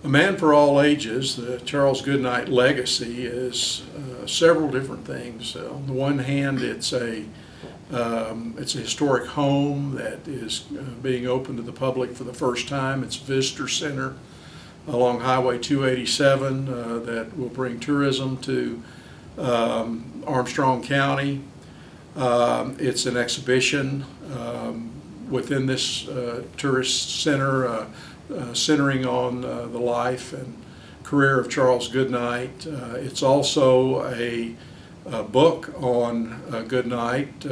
A Man for All Ages, the Charles Goodnight Legacy, is several different things. On the one hand, it's a historic home that is being opened to the public for the first time. It's a visitor center along Highway 287 that will bring tourism to Armstrong County. It's an exhibition within this tourist center centering on the life and career of Charles Goodnight. It's also a book on Goodnight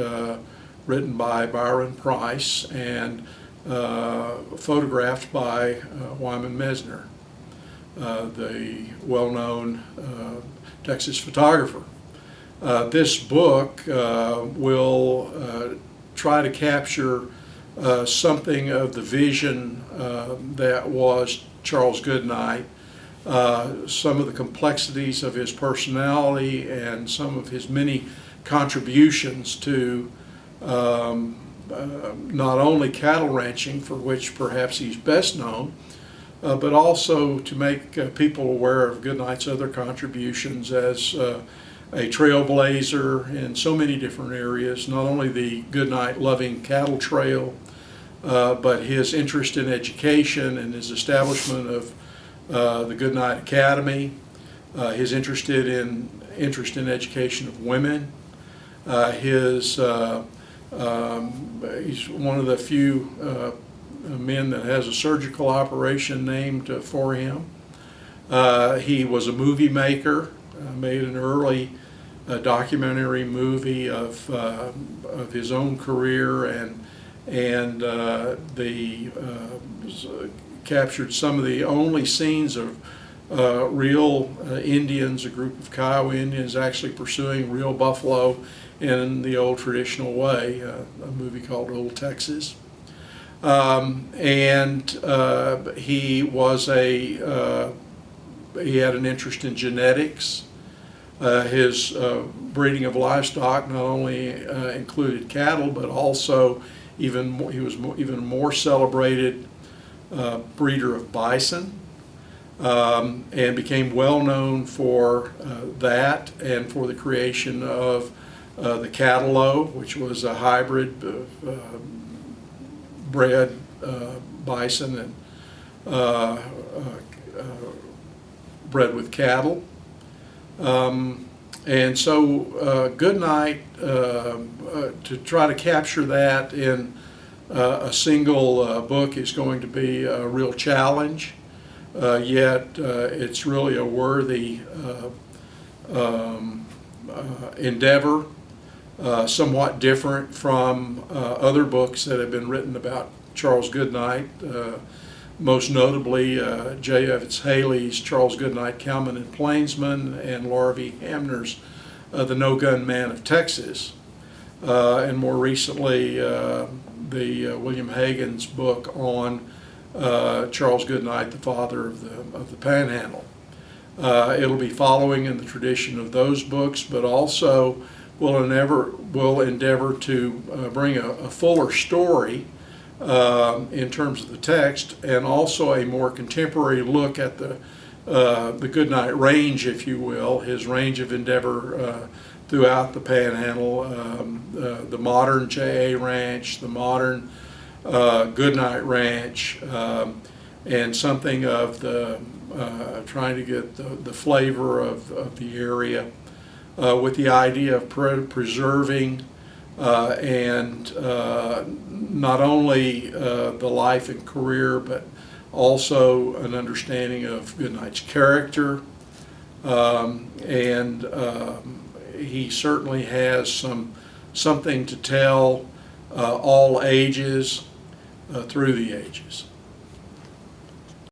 written by Byron Price and photographed by Wyman Meinzer, the well-known Texas photographer. This book will try to capture something of the vision that was Charles Goodnight, some of the complexities of his personality and some of his many contributions to not only cattle ranching, for which perhaps he's best known, but also to make people aware of Goodnight's other contributions as a trailblazer in so many different areas, not only the Goodnight Loving Cattle Trail, but his interest in education and his establishment of the Goodnight Academy, his interest in education of women. He's one of the few men that has a surgical operation named for him. He was a movie maker, made an early documentary movie of his own career and captured some of the only scenes of real Indians, a group of Kiowa Indians actually pursuing real buffalo in the old traditional way, a movie called Old Texas. He was he had an interest in genetics. His breeding of livestock not only included cattle, but also he was even more celebrated breeder of bison, and became well known for that and for the creation of the cattle, which was a hybrid bred bison and bred with cattle. And so Goodnight, to try to capture that in a single book is going to be a real challenge, yet it's really a worthy endeavor, somewhat different from other books that have been written about Charles Goodnight, most notably J. Evans Haley's Charles Goodnight, Cowman and Plainsman, and Laura V. Hamner's The No-Gun Man of Texas, and more recently the William Hagen's book on Charles Goodnight, the father of the Panhandle. It'll be following in the tradition of those books, but also will endeavor to bring a fuller story in terms of the text, and also a more contemporary look at the Goodnight range, if you will, his range of endeavor throughout the Panhandle, the modern J.A. Ranch, the modern Goodnight Ranch, and something of the trying to get the flavor of the area, with the idea of preserving and not only the life and career, but also an understanding of Goodnight's character, and he certainly has something to tell all ages through the ages.